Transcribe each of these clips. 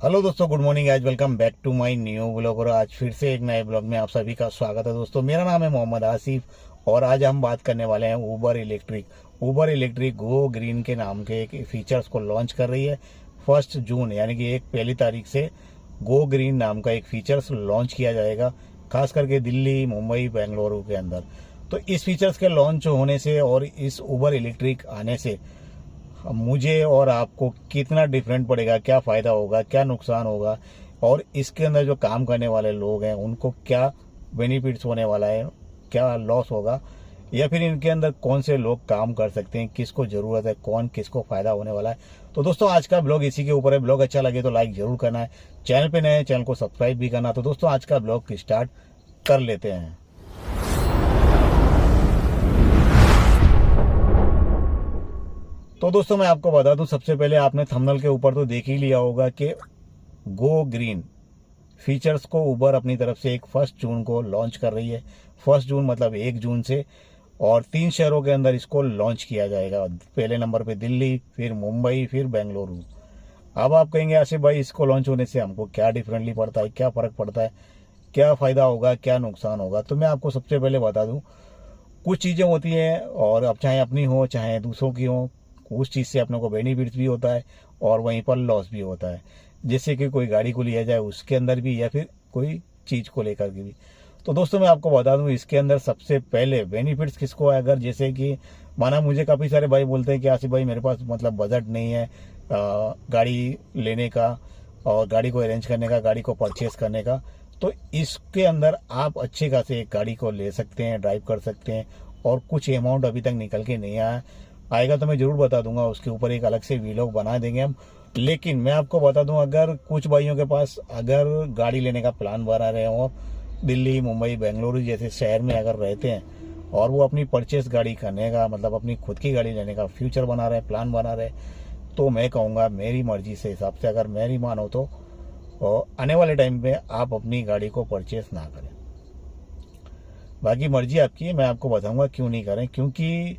Hello दोस्तों, good morning. आज welcome back to my new blog. और आज फिर से एक नए ब्लॉग में आप सभी का स्वागत है। दोस्तों, मेरा नाम है मोहम्मद आसिफ और आज हम बात करने वाले हैं Uber electric. Uber electric go green के नाम के एक फीचर्स को लॉन्च कर रही है 1 जून, यानी कि पहली तारीख से गो ग्रीन नाम का एक फीचर्स लॉन्च किया जाएगा, खास करके दिल्ली, मुंबई, बेंगलुरु के अंदर। तो इस फीचर्स के लॉन्च होने से और इस ऊबर इलेक्ट्रिक आने से मुझे और आपको कितना डिफरेंट पड़ेगा, क्या फ़ायदा होगा, क्या नुकसान होगा, और इसके अंदर जो काम करने वाले लोग हैं उनको क्या बेनिफिट्स होने वाला है, क्या लॉस होगा, या फिर इनके अंदर कौन से लोग काम कर सकते हैं, किसको ज़रूरत है, कौन किसको फ़ायदा होने वाला है। तो दोस्तों, आज का ब्लॉग इसी के ऊपर है। ब्लॉग अच्छा लगे तो लाइक ज़रूर करना है, चैनल पे नए हैं चैनल को सब्सक्राइब भी करना। तो दोस्तों, आज का ब्लॉग स्टार्ट कर लेते हैं। तो दोस्तों, मैं आपको बता दूं, सबसे पहले आपने थंबनेल के ऊपर तो देख ही लिया होगा कि गो ग्रीन फीचर्स को ऊबर अपनी तरफ से एक 1 जून को लॉन्च कर रही है। 1 जून मतलब 1 जून से, और 3 शहरों के अंदर इसको लॉन्च किया जाएगा। पहले नंबर पे दिल्ली, फिर मुंबई, फिर बेंगलुरु। अब आप कहेंगे आसिफ भाई, इसको लॉन्च होने से हमको क्या डिफरेंटली पड़ता है, क्या फ़र्क पड़ता है, क्या फ़ायदा होगा, क्या नुकसान होगा। तो मैं आपको सबसे पहले बता दूं, कुछ चीज़ें होती हैं, और अब चाहे अपनी हो चाहे दूसरों की हो, उस चीज़ से अपने को बेनिफिट भी होता है और वहीं पर लॉस भी होता है। जैसे कि कोई गाड़ी को लिया जाए उसके अंदर भी, या फिर कोई चीज़ को लेकर के भी। तो दोस्तों, मैं आपको बता दूं, इसके अंदर सबसे पहले बेनिफिट्स किसको है। अगर जैसे कि माना मुझे काफ़ी सारे भाई बोलते हैं कि आसिफ भाई, मेरे पास मतलब बजट नहीं है गाड़ी लेने का और गाड़ी को अरेंज करने का, गाड़ी को परचेस करने का। तो इसके अंदर आप अच्छे खासे एक गाड़ी को ले सकते हैं, ड्राइव कर सकते हैं, और कुछ अमाउंट अभी तक निकल के नहीं आएगा तो मैं ज़रूर बता दूंगा, उसके ऊपर एक अलग से वीलॉग बना देंगे हम। लेकिन मैं आपको बता दूं, अगर कुछ भाइयों के पास अगर गाड़ी लेने का प्लान बना रहे हो, दिल्ली, मुंबई, बेंगलुरु जैसे शहर में अगर रहते हैं, और वो अपनी परचेस गाड़ी करने का मतलब अपनी खुद की गाड़ी लेने का फ्यूचर बना रहे हैं, प्लान बना रहे हैं, तो मैं कहूँगा मेरी मर्जी से हिसाब से, अगर मेरी मानो तो आने वाले टाइम पे आप अपनी गाड़ी को परचेस ना करें। बाकी मर्जी आपकी है, मैं आपको बताऊंगा क्यों नहीं करें। क्योंकि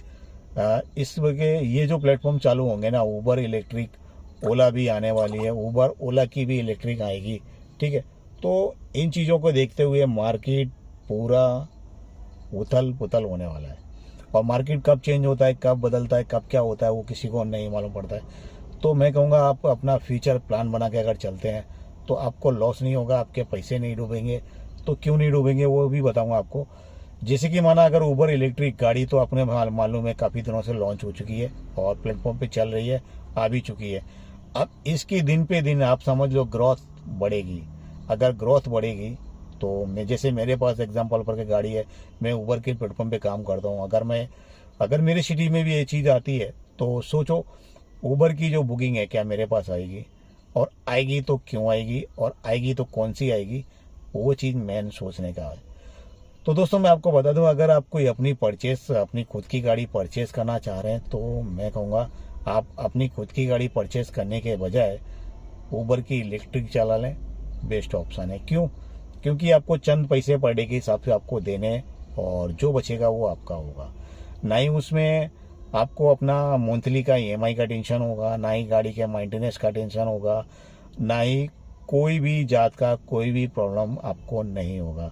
इस वजह ये जो प्लेटफॉर्म चालू होंगे ना, ऊबर इलेक्ट्रिक, ओला भी आने वाली है, ऊबर ओला की भी इलेक्ट्रिक आएगी, ठीक है। तो इन चीज़ों को देखते हुए मार्केट पूरा उथल पुथल होने वाला है, और मार्केट कब चेंज होता है, कब बदलता है, कब क्या होता है, वो किसी को नहीं मालूम पड़ता है। तो मैं कहूँगा, आप अपना फ्यूचर प्लान बना के अगर चलते हैं तो आपको लॉस नहीं होगा, आपके पैसे नहीं डूबेंगे। तो क्यों नहीं डूबेंगे वो भी बताऊँगा आपको। जैसे कि माना अगर ऊबर इलेक्ट्रिक गाड़ी तो अपने मालूम है काफ़ी दिनों से लॉन्च हो चुकी है और प्लेटफॉर्म पे चल रही है, आ भी चुकी है। अब इसकी दिन पे दिन आप समझ लो ग्रोथ बढ़ेगी। अगर ग्रोथ बढ़ेगी तो मैं, जैसे मेरे पास एग्जांपल पर के गाड़ी है, मैं ऊबर के प्लेटफॉर्म पे काम करता हूँ। अगर मेरे सिटी में भी ये चीज़ आती है तो सोचो, ऊबर की जो बुकिंग है क्या मेरे पास आएगी, और आएगी तो क्यों आएगी, और आएगी तो कौन सी आएगी, वो चीज़ मेन सोचने का है। तो दोस्तों, मैं आपको बता दूं, अगर आप कोई अपनी खुद की गाड़ी परचेस करना चाह रहे हैं तो मैं कहूँगा आप अपनी खुद की गाड़ी परचेस करने के बजाय ऊबर की इलेक्ट्रिक चला लें, बेस्ट ऑप्शन है। क्यों? क्योंकि आपको चंद पैसे पर डे के हिसाब से आपको देने हैं, और जो बचेगा वो आपका होगा। ना ही उसमें आपको अपना मंथली का ईएमआई का टेंशन होगा, ना ही गाड़ी के मेंटेनेंस का टेंशन होगा, ना ही कोई भी जात का कोई भी प्रॉब्लम आपको नहीं होगा।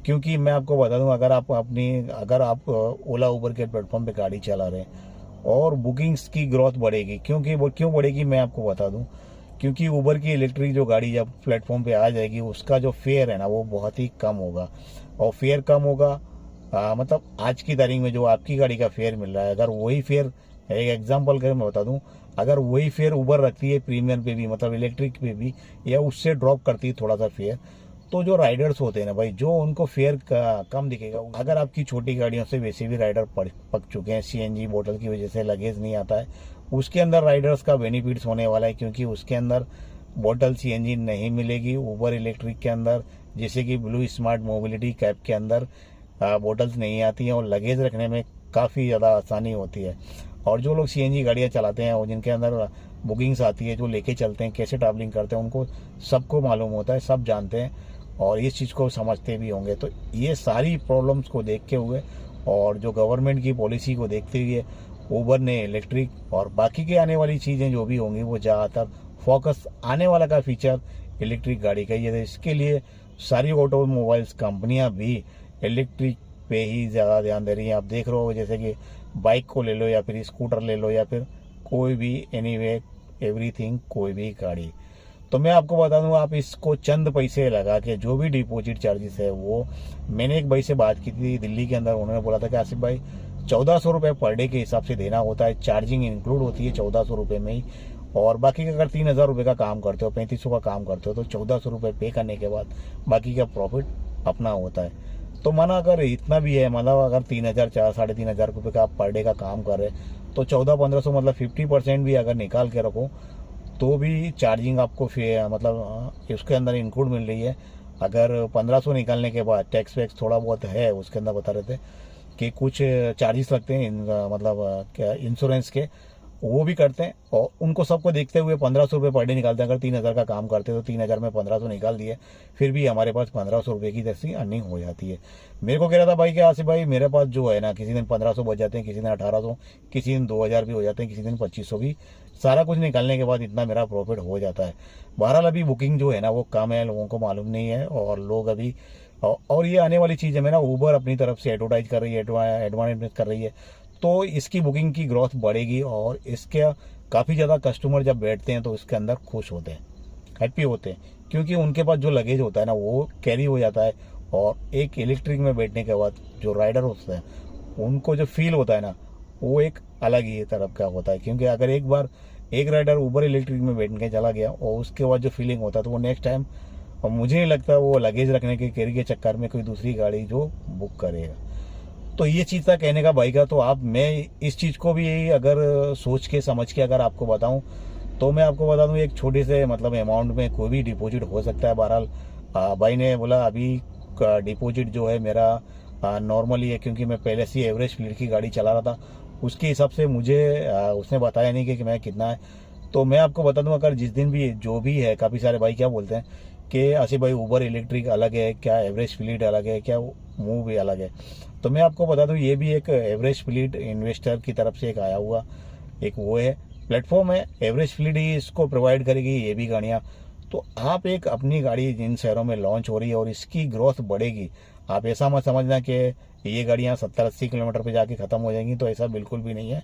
क्योंकि मैं आपको बता दूं, अगर आप ओला उबर के प्लेटफॉर्म पे गाड़ी चला रहे हैं और बुकिंग्स की ग्रोथ बढ़ेगी, क्योंकि वो क्यों बढ़ेगी मैं आपको बता दूं। क्योंकि उबर की इलेक्ट्रिक जो गाड़ी जब प्लेटफॉर्म पे आ जाएगी, उसका जो फेयर है ना, वो बहुत ही कम होगा। और फेयर कम होगा, मतलब आज की तारीख में जो आपकी गाड़ी का फेयर मिल रहा है, अगर वही फेयर, एक एग्जांपल कर मैं बता दूं, अगर वही फेयर उबर रखती है प्रीमियम पे भी, मतलब इलेक्ट्रिक पे भी, या उससे ड्रॉप करती है थोड़ा सा फेयर, तो जो राइडर्स होते हैं ना भाई, जो उनको फेयर कम दिखेगा। अगर आपकी छोटी गाड़ियों से वैसे भी राइडर पक चुके हैं, सीएनजी बोतल की वजह से लगेज नहीं आता है, उसके अंदर राइडर्स का बेनिफिट्स होने वाला है, क्योंकि उसके अंदर बोतल सीएनजी नहीं मिलेगी ऊबर इलेक्ट्रिक के अंदर। जैसे कि ब्लू स्मार्ट मोबिलिटी कैब के अंदर बोतल्स नहीं आती हैं, और लगेज रखने में काफ़ी ज़्यादा आसानी होती है। और जो लोग सीएनजी गाड़ियाँ चलाते हैं और जिनके अंदर बुकिंग्स आती है, जो लेके चलते हैं, कैसे ट्रैवलिंग करते हैं, उनको सबको मालूम होता है, सब जानते हैं, और इस चीज़ को समझते भी होंगे। तो ये सारी प्रॉब्लम्स को देखते हुए और जो गवर्नमेंट की पॉलिसी को देखते हुए ऊबर ने इलेक्ट्रिक और बाकी के आने वाली चीज़ें जो भी होंगी वो ज़्यादातर फोकस आने वाला का फीचर इलेक्ट्रिक गाड़ी का ही है। इसके लिए सारी ऑटोमोबाइल्स कंपनियां भी इलेक्ट्रिक पे ही ज़्यादा ध्यान दे रही हैं। आप देख रहे हो जैसे कि बाइक को ले लो या फिर स्कूटर ले लो या फिर कोई भी एनीवे एवरीथिंग कोई भी गाड़ी। तो मैं आपको बता दूं, आप इसको चंद पैसे लगा के जो भी डिपॉजिट चार्जेस है वो, मैंने एक भाई से बात की थी दिल्ली के अंदर, उन्होंने बोला था कि आसिफ भाई 1400 रुपये पर डे के हिसाब से देना होता है, चार्जिंग इंक्लूड होती है 1400 रुपये में ही, और बाकी का अगर 3000 रुपये का काम करते हो, 3500 का काम करते हो तो 1400 रुपये पे करने के बाद बाकी का प्रॉफिट अपना होता है। तो माना अगर इतना भी है, मतलब अगर 3000 3,500 रुपये का आप पर डे का काम कर रहे तो 1400-1500 मतलब 50% भी अगर निकाल के रखो तो भी चार्जिंग आपको मतलब उसके अंदर इंक्लूड मिल रही है। अगर 1500 निकालने के बाद टैक्स वैक्स थोड़ा बहुत है उसके अंदर, बता रहे थे कि कुछ चार्जेस लगते हैं मतलब क्या इंश्योरेंस के, वो भी करते हैं, और उनको सबको देखते हुए 1500 रुपये पर डे निकालते हैं। अगर 3000 का काम करते हैं तो 3000 में 1500 निकाल दिए, फिर भी हमारे पास 1500 रुपये की जैसी अर्निंग हो जाती है। मेरे को कह रहा था भाई कि आसिफ भाई मेरे पास जो है ना, किसी दिन 1500 बच जाते हैं, किसी दिन 1800, किसी दिन 2000 भी हो जाते हैं, किसी दिन 2500 भी, सारा कुछ निकालने के बाद इतना मेरा प्रॉफिट हो जाता है। बहरहाल अभी बुकिंग जो है ना वो कम है, लोगों को मालूम नहीं है, और लोग अभी, और ये आने वाली चीज़ है ना, ऊबर अपनी तरफ से एडवर्टाइज कर रही है, एडवर्टाइजमेंट कर रही है, तो इसकी बुकिंग की ग्रोथ बढ़ेगी, और इसके काफ़ी ज़्यादा कस्टमर जब बैठते हैं तो इसके अंदर खुश होते हैं, हैप्पी होते हैं, क्योंकि उनके पास जो लगेज होता है ना वो कैरी हो जाता है। और एक इलेक्ट्रिक में बैठने के बाद जो राइडर होते हैं उनको जो फील होता है ना वो एक अलग ही तरफ का होता है, क्योंकि अगर एक बार एक राइडर ऊबर इलेक्ट्रिक में बैठ के चला गया और उसके बाद जो फीलिंग होता है तो वो नेक्स्ट टाइम, और मुझे नहीं लगता वो लगेज रखने के कैरी के चक्कर में कोई दूसरी गाड़ी जो बुक करेगा। तो ये चीज़ था कहने का भाई का। तो आप, मैं इस चीज़ को भी अगर सोच के समझ के अगर आपको बताऊं तो मैं आपको बता दूं, एक छोटे से मतलब अमाउंट में कोई भी डिपॉजिट हो सकता है। बहरहाल भाई ने बोला अभी डिपॉजिट जो है मेरा नॉर्मली है, क्योंकि मैं पहले से एवरेज स्पीड की गाड़ी चला रहा था, उसके हिसाब से मुझे उसने बताया नहीं कि मैं कितना है। तो मैं आपको बता दूं, अगर जिस दिन भी जो भी है, काफ़ी सारे भाई क्या बोलते हैं कि आसिफ भाई ऊबर इलेक्ट्रिक अलग है क्या, एवरेज फ्लीट अलग है क्या, मूव भी अलग है। तो मैं आपको बता दूं ये भी एक एवरेज फ्लीट इन्वेस्टर की तरफ से एक आया हुआ एक वो है प्लेटफॉर्म है, एवरेज फ्लीट ही इसको प्रोवाइड करेगी ये भी गाड़ियाँ। तो आप एक अपनी गाड़ी जिन शहरों में लॉन्च हो रही है और इसकी ग्रोथ बढ़ेगी, आप ऐसा मत समझना कि ये गाड़ियाँ 70-80 किलोमीटर पे जाके ख़त्म हो जाएंगी, तो ऐसा बिल्कुल भी नहीं है।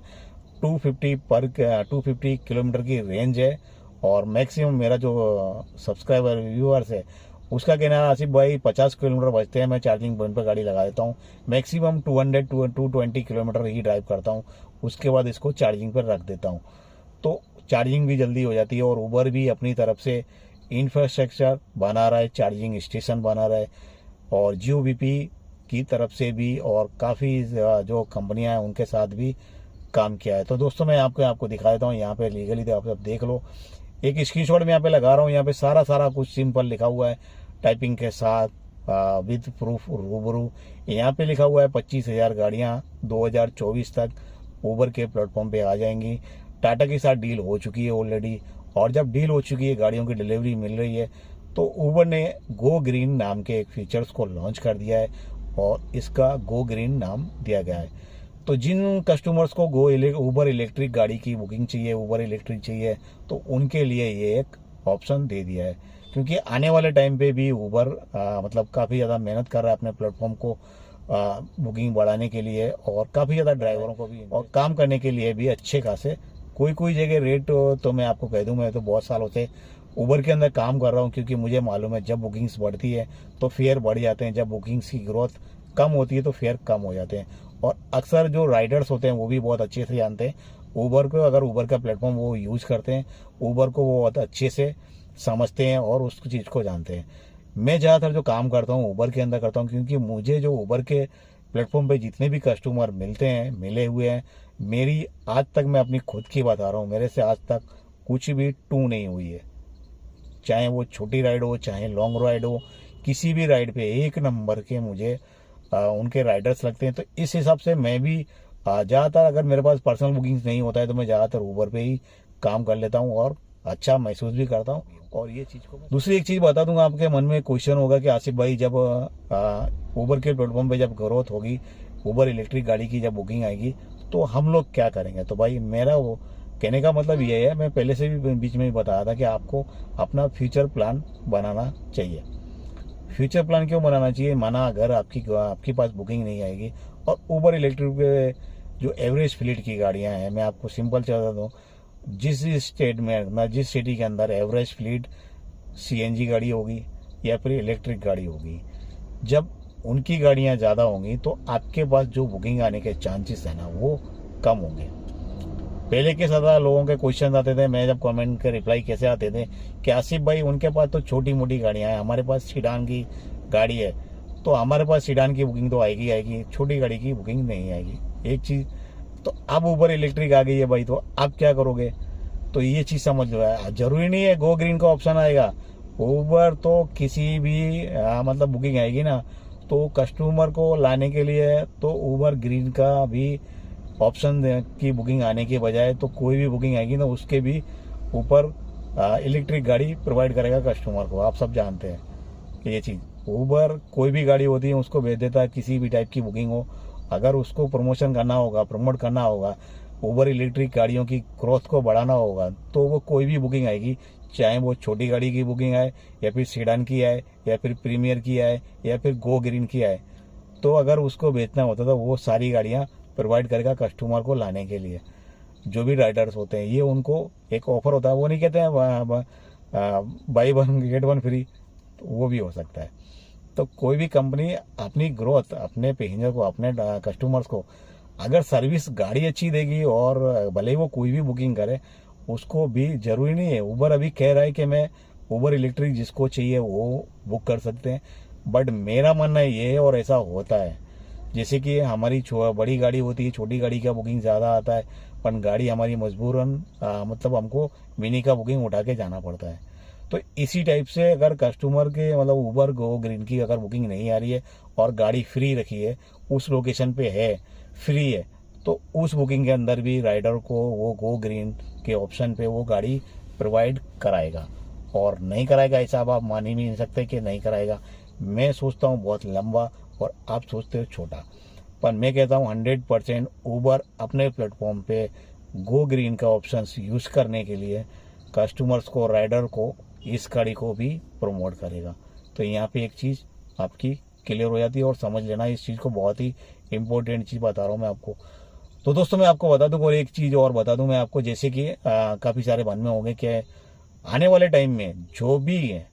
250 किलोमीटर की रेंज है, और मैक्सिमम मेरा जो सब्सक्राइबर व्यूअर्स है उसका कहना है आसिफ भाई 50 किलोमीटर बचते हैं, मैं चार्जिंग पॉइंट पर गाड़ी लगा देता हूँ, मैक्सिमम 220 किलोमीटर ही ड्राइव करता हूँ, उसके बाद इसको चार्जिंग पर रख देता हूँ। तो चार्जिंग भी जल्दी हो जाती है, और ऊबर भी अपनी तरफ से इंफ्रास्ट्रक्चर बना रहा है, चार्जिंग स्टेशन बना रहा है, और जियोबीपी की तरफ से भी, और काफ़ी जो कंपनियां हैं उनके साथ भी काम किया है। तो दोस्तों मैं आपको दिखा देता हूँ, यहाँ पे लीगली तो आप सब देख लो, एक स्क्रीनशॉट में यहाँ पे लगा रहा हूँ, यहाँ पे सारा कुछ सिंपल लिखा हुआ है टाइपिंग के साथ विद प्रूफ रूबरू। यहाँ पे लिखा हुआ है 25,000 गाड़ियाँ 2024 तक ऊबर के प्लेटफॉर्म पे आ जाएंगी। टाटा के साथ डील हो चुकी है ऑलरेडी, और जब डील हो चुकी है, गाड़ियों की डिलीवरी मिल रही है, तो ऊबर ने गो ग्रीन नाम के एक फीचर्स को लॉन्च कर दिया है, और इसका गो ग्रीन नाम दिया गया है। तो जिन कस्टमर्स को ऊबर इलेक्ट्रिक गाड़ी की बुकिंग चाहिए, ऊबर इलेक्ट्रिक चाहिए, तो उनके लिए ये एक ऑप्शन दे दिया है, क्योंकि आने वाले टाइम पे भी ऊबर मतलब काफ़ी ज़्यादा मेहनत कर रहा है अपने प्लेटफॉर्म को बुकिंग बढ़ाने के लिए, और काफ़ी ज़्यादा ड्राइवरों को भी और काम करने के लिए भी अच्छे खासे। कोई जगह रेट तो मैं आपको कह दूँ, मैं तो बहुत सालों से ऊबर के अंदर काम कर रहा हूँ, क्योंकि मुझे मालूम है जब बुकिंग्स बढ़ती है तो फेयर बढ़ जाते हैं, जब बुकिंग्स की ग्रोथ कम होती है तो फेयर कम हो जाते हैं। और अक्सर जो राइडर्स होते हैं वो भी बहुत अच्छे से जानते हैं ऊबर को, अगर ऊबर का प्लेटफॉर्म वो यूज़ करते हैं, ऊबर को वो बहुत अच्छे से समझते हैं और उस चीज़ को जानते हैं। मैं ज़्यादातर जो काम करता हूँ ऊबर के अंदर करता हूँ, क्योंकि मुझे जो ऊबर के प्लेटफॉर्म पे जितने भी कस्टमर मिलते हैं, मिले हुए हैं, मेरी आज तक, मैं अपनी खुद की बता रहा हूँ, मेरे से आज तक कुछ भी टू नहीं हुई है। चाहे वो छोटी राइड हो, चाहे लॉन्ग राइड हो, किसी भी राइड पे एक नंबर के मुझे उनके राइडर्स लगते हैं। तो इस हिसाब से मैं भी ज़्यादातर, अगर मेरे पास पर्सनल बुकिंग्स नहीं होता है तो मैं ज़्यादातर ऊबर पे ही काम कर लेता हूँ, और अच्छा महसूस भी करता हूँ। और ये चीज़ को दूसरी एक चीज़ बता दूंगा, आपके मन में क्वेश्चन होगा कि आसिफ भाई जब ऊबर के प्लेटफॉर्म पे जब ग्रोथ होगी, ऊबर इलेक्ट्रिक गाड़ी की जब बुकिंग आएगी, तो हम लोग क्या करेंगे। तो भाई मेरा वो कहने का मतलब ये है, मैं पहले से भी बीच में भी बताया था कि आपको अपना फ्यूचर प्लान बनाना चाहिए। फ्यूचर प्लान क्यों बनाना चाहिए? माना अगर आपके पास बुकिंग नहीं आएगी और उबर इलेक्ट्रिक पे जो एवरेज फ्लीट की गाड़ियां हैं, मैं आपको सिंपल चला दूँ, जिस स्टेट में जिस सिटी के अंदर एवरेज फ्लीट सीएनजी गाड़ी होगी या फिर इलेक्ट्रिक गाड़ी होगी, जब उनकी गाड़ियां ज़्यादा होंगी तो आपके पास जो बुकिंग आने के चांसेस है ना वो कम होंगे। पहले के ज़्यादा लोगों के क्वेश्चन आते थे, मैं जब कमेंट के रिप्लाई कैसे आते थे कि आसिफ भाई उनके पास तो छोटी मोटी गाड़ियां हैं, हमारे पास सीडान की गाड़ी है, तो हमारे पास सीडान की बुकिंग तो आएगी आएगी, छोटी गाड़ी की बुकिंग नहीं आएगी। एक चीज़ तो अब ऊबर इलेक्ट्रिक आ गई है भाई, तो आप क्या करोगे? तो ये चीज़ समझ लो है, जरूरी नहीं है गो ग्रीन का ऑप्शन आएगा। ऊबर तो किसी भी मतलब बुकिंग आएगी ना, तो कस्टमर को लाने के लिए तो ऊबर ग्रीन का भी ऑप्शन की बुकिंग आने के बजाय तो कोई भी बुकिंग आएगी ना उसके भी ऊपर इलेक्ट्रिक गाड़ी प्रोवाइड करेगा कस्टमर को। आप सब जानते हैं कि ये चीज़ ऊबर कोई भी गाड़ी होती है उसको भेज देता है, किसी भी टाइप की बुकिंग हो। अगर उसको प्रमोशन करना होगा, प्रमोट करना होगा, ऊबर इलेक्ट्रिक गाड़ियों की ग्रोथ को बढ़ाना होगा, तो वो कोई भी बुकिंग आएगी, चाहे वो छोटी गाड़ी की बुकिंग आए या फिर सीडान की आए या फिर प्रीमियर की आए या फिर गो ग्रीन की आए, तो अगर उसको बेचना होता तो वो सारी गाड़ियाँ प्रोवाइड करेगा कस्टमर को लाने के लिए। जो भी राइडर्स होते हैं ये उनको एक ऑफर होता है, वो नहीं कहते हैं by one get one free, तो वो भी हो सकता है। तो कोई भी कंपनी अपनी ग्रोथ, अपने पैसेंजर को, अपने कस्टमर्स को अगर सर्विस गाड़ी अच्छी देगी और भले ही वो कोई भी बुकिंग करे, उसको भी जरूरी नहीं है। ऊबर अभी कह रहा है कि मैं ऊबर इलेक्ट्रिक जिसको चाहिए वो बुक कर सकते हैं, बट मेरा मानना ये है और ऐसा होता है, जैसे कि हमारी बड़ी गाड़ी होती है, छोटी गाड़ी का बुकिंग ज़्यादा आता है, पर गाड़ी हमारी मजबूरन मतलब हमको मिनी का बुकिंग उठा के जाना पड़ता है। तो इसी टाइप से अगर कस्टमर के मतलब ऊबर गो ग्रीन की अगर बुकिंग नहीं आ रही है और गाड़ी फ्री रखी है, उस लोकेशन पे है, फ्री है, तो उस बुकिंग के अंदर भी राइडर को वो गो ग्रीन के ऑप्शन पे वो गाड़ी प्रोवाइड कराएगा। और नहीं कराएगा ऐसा आप मान ही नहीं सकते कि नहीं कराएगा। मैं सोचता हूँ बहुत लंबा और आप सोचते हो छोटा, पर मैं कहता हूँ 100% ऊबर अपने प्लेटफॉर्म पे गो ग्रीन का ऑप्शन यूज़ करने के लिए कस्टमर्स को, राइडर को, इस गाड़ी को भी प्रमोट करेगा। तो यहाँ पे एक चीज़ आपकी क्लियर हो जाती है और समझ लेना इस चीज़ को, बहुत ही इम्पोर्टेंट चीज़ बता रहा हूँ मैं आपको। तो दोस्तों मैं आपको बता दूँ और एक चीज़ और बता दूँ मैं आपको, जैसे कि काफ़ी सारे मन में होंगे कि आने वाले टाइम में जो भी है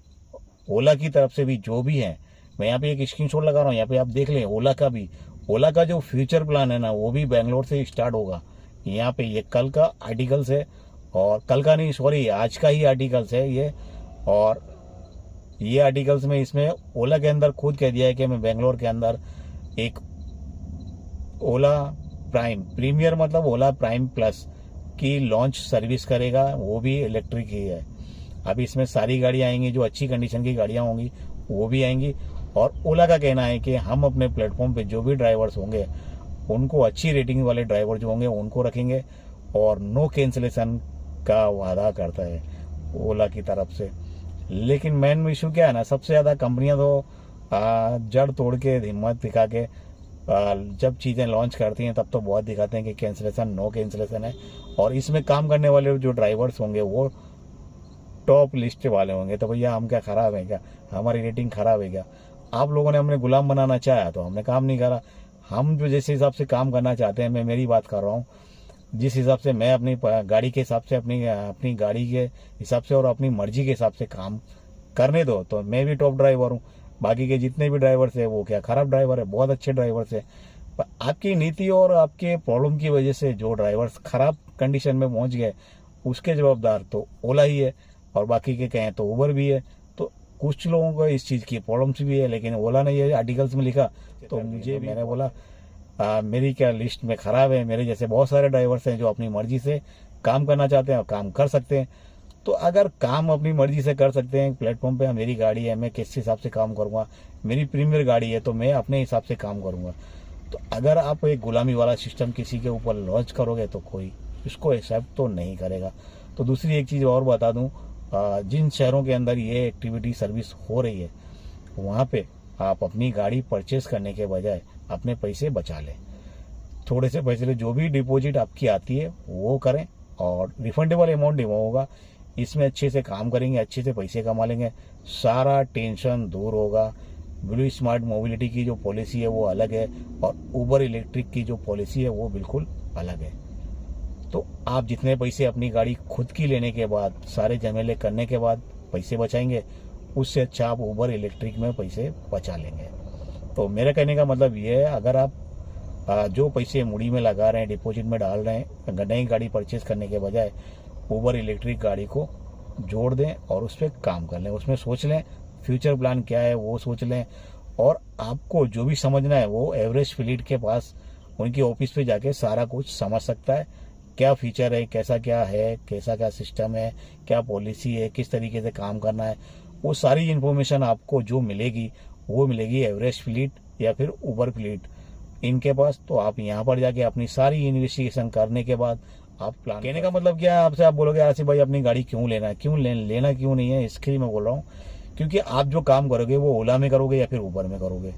ओला की तरफ से भी जो भी है, मैं यहाँ पे एक स्क्रीनशॉट लगा रहा हूँ, यहाँ पे आप देख लें, ओला का जो फ्यूचर प्लान है ना वो भी बेंगलोर से स्टार्ट होगा। यहाँ पे ये कल का आर्टिकल्स है, और कल का नहीं सॉरी आज का ही आर्टिकल्स है ये, और ये आर्टिकल्स में इसमें ओला के अंदर खुद कह दिया है कि मैं बेंगलोर के अंदर एक ओला प्राइम प्रीमियर मतलब ओला प्राइम प्लस की लॉन्च सर्विस करेगा, वो भी इलेक्ट्रिक ही है। अभी इसमें सारी गाड़ियाँ आएंगी, जो अच्छी कंडीशन की गाड़ियाँ होंगी वो भी आएंगी। और ओला का कहना है कि हम अपने प्लेटफॉर्म पे जो भी ड्राइवर्स होंगे उनको अच्छी रेटिंग वाले ड्राइवर जो होंगे उनको रखेंगे, और नो कैंसिलेशन का वादा करता है ओला की तरफ से। लेकिन मेन इशू क्या है ना, सबसे ज़्यादा कंपनियां तो जड़ तोड़ के हिम्मत दिखा के जब चीज़ें लॉन्च करती हैं तब तो बहुत दिखाते हैं कि कैंसिलेशन, नो कैंसिलेशन है। और इसमें काम करने वाले जो ड्राइवर्स होंगे वो टॉप लिस्ट वाले होंगे। तो भैया हम क्या खराब है क्या? हमारी रेटिंग खराब है क्या? आप लोगों ने हमें गुलाम बनाना चाहा तो हमने काम नहीं करा। हम जो जिस हिसाब से काम करना चाहते हैं, मैं मेरी बात कर रहा हूँ, जिस हिसाब से मैं अपनी गाड़ी के हिसाब से, अपनी गाड़ी के हिसाब से और अपनी मर्जी के हिसाब से काम करने दो, तो मैं भी टॉप ड्राइवर हूँ। बाकी के जितने भी ड्राइवर्स है वो क्या खराब ड्राइवर है? बहुत अच्छे ड्राइवर्स है। पर आपकी नीति और आपके प्रॉब्लम की वजह से जो ड्राइवर्स खराब कंडीशन में पहुंच गए उसके जवाबदार तो ओला ही है, और बाकी के कहें तो ऊबर भी है। तो कुछ लोगों को इस चीज़ की प्रॉब्लम्स भी है, लेकिन ओला ने ये आर्टिकल्स में लिखा तो मुझे, मैंने बोला मेरी क्या लिस्ट में ख़राब है। मेरे जैसे बहुत सारे ड्राइवर्स हैं जो अपनी मर्जी से काम करना चाहते हैं और काम कर सकते हैं। तो अगर काम अपनी मर्जी से कर सकते हैं प्लेटफॉर्म पे, मेरी गाड़ी है, मैं किस हिसाब से काम करूँगा, मेरी प्रीमियर गाड़ी है तो मैं अपने हिसाब से काम करूँगा। तो अगर आप एक गुलामी वाला सिस्टम किसी के ऊपर लॉन्च करोगे तो कोई इसको एक्सेप्ट तो नहीं करेगा। तो दूसरी एक चीज़ और बता दूँ, जिन शहरों के अंदर ये एक्टिविटी सर्विस हो रही है वहाँ पे आप अपनी गाड़ी परचेस करने के बजाय अपने पैसे बचा लें, थोड़े से पैसे ले, जो भी डिपॉजिट आपकी आती है वो करें और रिफंडेबल अमाउंट नहीं होगा। इसमें अच्छे से काम करेंगे, अच्छे से पैसे कमा लेंगे, सारा टेंशन दूर होगा। ब्लू स्मार्ट मोबिलिटी की जो पॉलिसी है वो अलग है और उबर इलेक्ट्रिक की जो पॉलिसी है वो बिल्कुल अलग है। तो आप जितने पैसे अपनी गाड़ी खुद की लेने के बाद, सारे झमेले करने के बाद पैसे बचाएंगे, उससे अच्छा आप उबर इलेक्ट्रिक में पैसे बचा लेंगे। तो मेरा कहने का मतलब ये है, अगर आप जो पैसे मुड़ी में लगा रहे हैं, डिपॉजिट में डाल रहे हैं, नई गाड़ी परचेज करने के बजाय उबर इलेक्ट्रिक गाड़ी को जोड़ दें और उस पर काम कर लें, उसमें सोच लें फ्यूचर प्लान क्या है वो सोच लें। और आपको जो भी समझना है वो एवरेज फ्लीट के पास, उनकी ऑफिस पे जाके सारा कुछ समझ सकता है। क्या फीचर है, कैसा क्या है, कैसा क्या सिस्टम है, क्या पॉलिसी है, किस तरीके से काम करना है, वो सारी इन्फॉर्मेशन आपको जो मिलेगी वो मिलेगी एवरेज फ्लीट या फिर उबर फ्लीट इनके पास। तो आप यहाँ पर जाके अपनी सारी इन्वेस्टिगेशन करने के बाद आप प्लान। कहने का मतलब क्या है आपसे, आप बोलोगे आसिफ भाई अपनी गाड़ी क्यों लेना है, लेना क्यों नहीं है, इसके लिए मैं बोल रहा हूँ क्योंकि आप जो काम करोगे वो ओला में करोगे या फिर उबर में करोगे।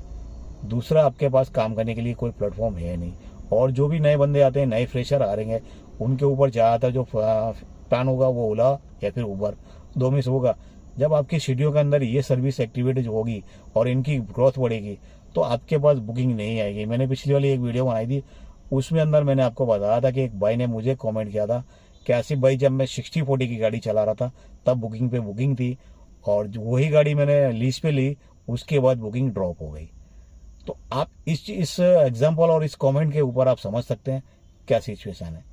दूसरा आपके पास काम करने के लिए कोई प्लेटफॉर्म है नहीं। और जो भी नए बंदे आते हैं, नए फ्रेशर आ रहे हैं, उनके ऊपर ज़्यादातर जो प्लान होगा वो ओला या फिर उबर, दो में से होगा। जब आपकी सिटियों के अंदर ये सर्विस एक्टिविटीज होगी और इनकी ग्रोथ बढ़ेगी तो आपके पास बुकिंग नहीं आएगी। मैंने पिछली वाली एक वीडियो बनाई थी, उसमें अंदर मैंने आपको बताया था कि एक भाई ने मुझे कमेंट किया था कि आसिफ भाई जब मैं 60-40 की गाड़ी चला रहा था तब बुकिंग पे बुकिंग थी, और वही गाड़ी मैंने लीज पे ली, उसके बाद बुकिंग ड्रॉप हो गई। तो आप इस एग्जाम्पल और इस कमेंट के ऊपर आप समझ सकते हैं क्या सिचुएशन है।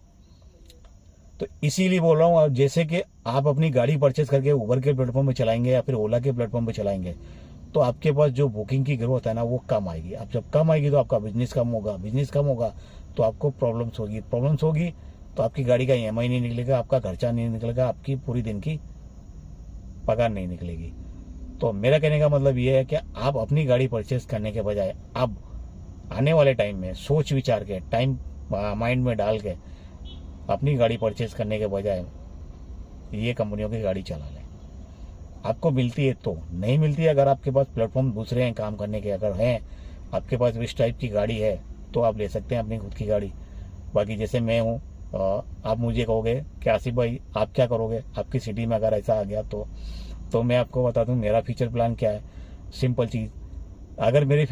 तो इसीलिए बोल रहा हूँ, जैसे कि आप अपनी गाड़ी परचेज करके उबर के प्लेटफॉर्म पे चलाएंगे या फिर ओला के प्लेटफॉर्म पे चलाएंगे तो आपके पास जो बुकिंग की ग्रोथ है ना वो कम आएगी। अब जब कम आएगी तो आपका बिजनेस कम होगा, बिजनेस कम होगा तो आपको प्रॉब्लम्स होगी तो आपकी गाड़ी का EMI नहीं निकलेगा, आपका खर्चा नहीं निकलेगा, आपकी पूरी दिन की पगार नहीं निकलेगी। तो मेरा कहने का मतलब ये है कि आप अपनी गाड़ी परचेज करने के बजाय अब आने वाले टाइम में सोच विचार के, टाइम माइंड में डाल के अपनी गाड़ी परचेज करने के बजाय ये कंपनियों की गाड़ी चला लें। आपको मिलती है तो, नहीं मिलती है अगर आपके पास प्लेटफॉर्म दूसरे हैं काम करने के, अगर हैं आपके पास इस टाइप की गाड़ी है तो आप ले सकते हैं अपनी खुद की गाड़ी। बाकी जैसे मैं हूँ, आप मुझे कहोगे कि आसिफ भाई आप क्या करोगे आपकी सिटी में अगर ऐसा आ गया तो मैं आपको बता दूं मेरा फ्यूचर प्लान क्या है। सिंपल चीज़, अगर मेरे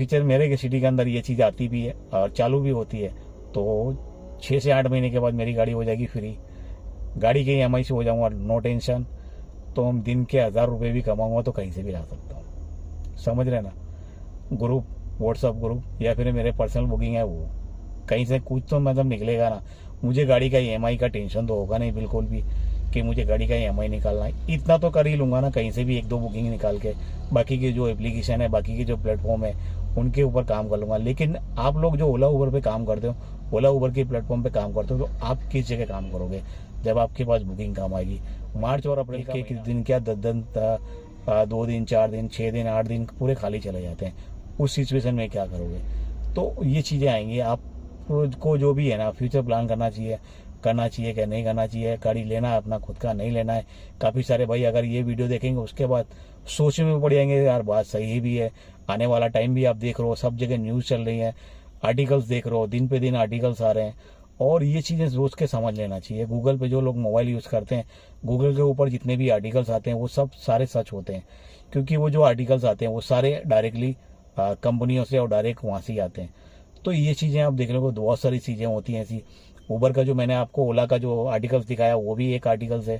सिटी के अंदर ये चीज़ आती भी है और चालू भी होती है तो 6 से 8 महीने के बाद मेरी गाड़ी हो जाएगी फ्री, गाड़ी के EMI से हो जाऊँगा, नो टेंशन। तो हम दिन के 1000 रुपये भी कमाऊँगा तो कहीं से भी ला सकता हूँ, समझ रहे ना। ग्रुप, व्हाट्सअप ग्रुप या फिर मेरे पर्सनल बुकिंग है, वो कहीं से कुछ तो मतलब निकलेगा ना। मुझे गाड़ी का EMI का टेंशन तो होगा नहीं बिल्कुल भी कि मुझे गाड़ी का EMI निकालना है, इतना तो कर ही लूँगा ना कहीं से भी 1-2 बुकिंग निकाल के। बाकी के जो एप्लीकेशन है, बाकी के जो प्लेटफॉर्म है उनके ऊपर काम कर लूँगा। लेकिन आप लोग जो ओला उबर पे काम करते हो, ओला उबर के प्लेटफॉर्म पे काम करते हो, तो आप किस जगह काम करोगे जब आपके पास बुकिंग काम आएगी। मार्च और अप्रैल के किस दिन क्या 10 दिन, 2 दिन, 4 दिन, 6 दिन, 8 दिन पूरे खाली चले जाते हैं, उस सिचुएशन में क्या करोगे। तो ये चीज़ें आएंगी। आपको जो भी है ना फ्यूचर प्लान करना चाहिए कि नहीं करना चाहिए, गाड़ी लेना है अपना खुद का, नहीं लेना है। काफ़ी सारे भाई अगर ये वीडियो देखेंगे उसके बाद सोचने में पड़ जाएंगे यार बात सही भी है। आने वाला टाइम भी आप देख रहे हो, सब जगह न्यूज़ चल रही है, आर्टिकल्स देख रहे हो, दिन पे दिन आर्टिकल्स आ रहे हैं, और ये चीज़ें सोच के समझ लेना चाहिए। गूगल पे जो लोग मोबाइल यूज़ करते हैं, गूगल के ऊपर जितने भी आर्टिकल्स आते हैं वो सब सारे सच होते हैं, क्योंकि वो जो आर्टिकल्स आते हैं वो सारे डायरेक्टली कंपनियों से और डायरेक्ट वहाँ से ही आते हैं। तो ये चीज़ें आप देख लो, बहुत सारी चीज़ें होती हैं ऐसी। उबर का जो मैंने आपको ओला का जो आर्टिकल्स दिखाया वो भी एक आर्टिकल्स है।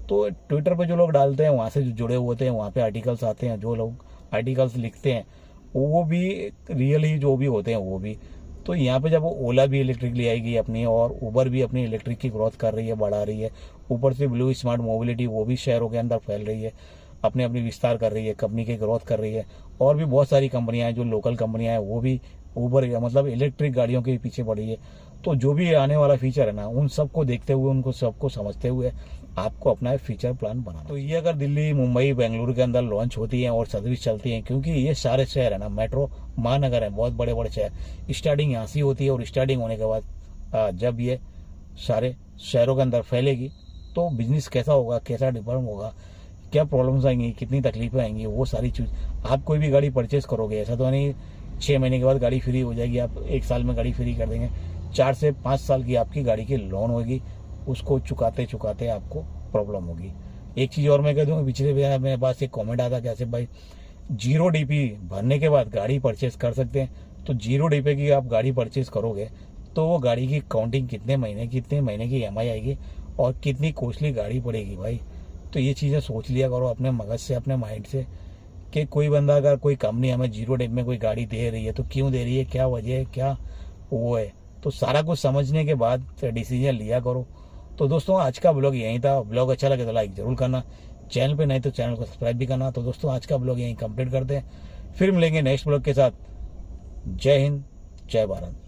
तो ट्विटर पे जो लोग डालते हैं वहाँ से जो जुड़े हुए होते हैं, वहाँ पे आर्टिकल्स आते हैं, जो लोग आर्टिकल्स लिखते हैं वो भी रियल ही जो भी होते हैं वो भी। तो यहाँ पे जब ओला भी इलेक्ट्रिक ले आएगी अपनी, और उबर भी अपनी इलेक्ट्रिक की ग्रोथ कर रही है, बढ़ा रही है, ऊपर से ब्लू स्मार्ट मोबिलिटी वो भी शहरों के अंदर फैल रही है, अपनी विस्तार कर रही है, कंपनी की ग्रोथ कर रही है। और भी बहुत सारी कंपनियां हैं जो लोकल कंपनियां हैं वो भी उबर मतलब इलेक्ट्रिक गाड़ियों के पीछे पड़ रही है। तो जो भी आने वाला फीचर है ना उन सबको देखते हुए, उनको सबको समझते हुए आपको अपना फ्यूचर प्लान बनाना। तो ये अगर दिल्ली, मुंबई, बेंगलुरु के अंदर लॉन्च होती है और सर्विस चलती है, क्योंकि ये सारे शहर है ना मेट्रो महानगर है, बहुत बड़े बड़े शहर, स्टार्टिंग यहाँ से होती है, और स्टार्टिंग होने के बाद जब ये सारे शहरों के अंदर फैलेगी तो बिजनेस कैसा होगा, कैसा डिफरेंट होगा, क्या प्रॉब्लम्स आएंगी, कितनी तकलीफें आएंगी, वो सारी चीज। आप कोई भी गाड़ी परचेस करोगे ऐसा तो नहीं 6 महीने के बाद गाड़ी फ्री हो जाएगी, आप 1 साल में गाड़ी फ्री कर देंगे। 4 से 5 साल की आपकी गाड़ी की लोन होगी, उसको चुकाते चुकाते आपको प्रॉब्लम होगी। एक चीज़ और मैं कह दूँ, पिछले मेरे पास एक कमेंट आता कैसे भाई 0 DP भरने के बाद गाड़ी परचेस कर सकते हैं। तो 0 DP की आप गाड़ी परचेस करोगे तो वो गाड़ी की काउंटिंग कितने महीने की EMI आएगी और कितनी कॉस्टली गाड़ी पड़ेगी भाई। तो ये चीज़ें सोच लिया करो अपने मगज से, अपने माइंड से, कि कोई बंदा अगर कोई कंपनी हमें 0 DP में कोई गाड़ी दे रही है तो क्यों दे रही है, क्या वजह है, क्या वो है। तो सारा कुछ समझने के बाद डिसीजन लिया करो। तो दोस्तों आज का ब्लॉग यहीं था। ब्लॉग अच्छा लगे तो लाइक जरूर करना, चैनल पे नहीं तो चैनल को सब्सक्राइब भी करना। तो दोस्तों आज का ब्लॉग यहीं कंप्लीट करते हैं, फिर मिलेंगे नेक्स्ट ब्लॉग के साथ। जय हिंद, जय भारत।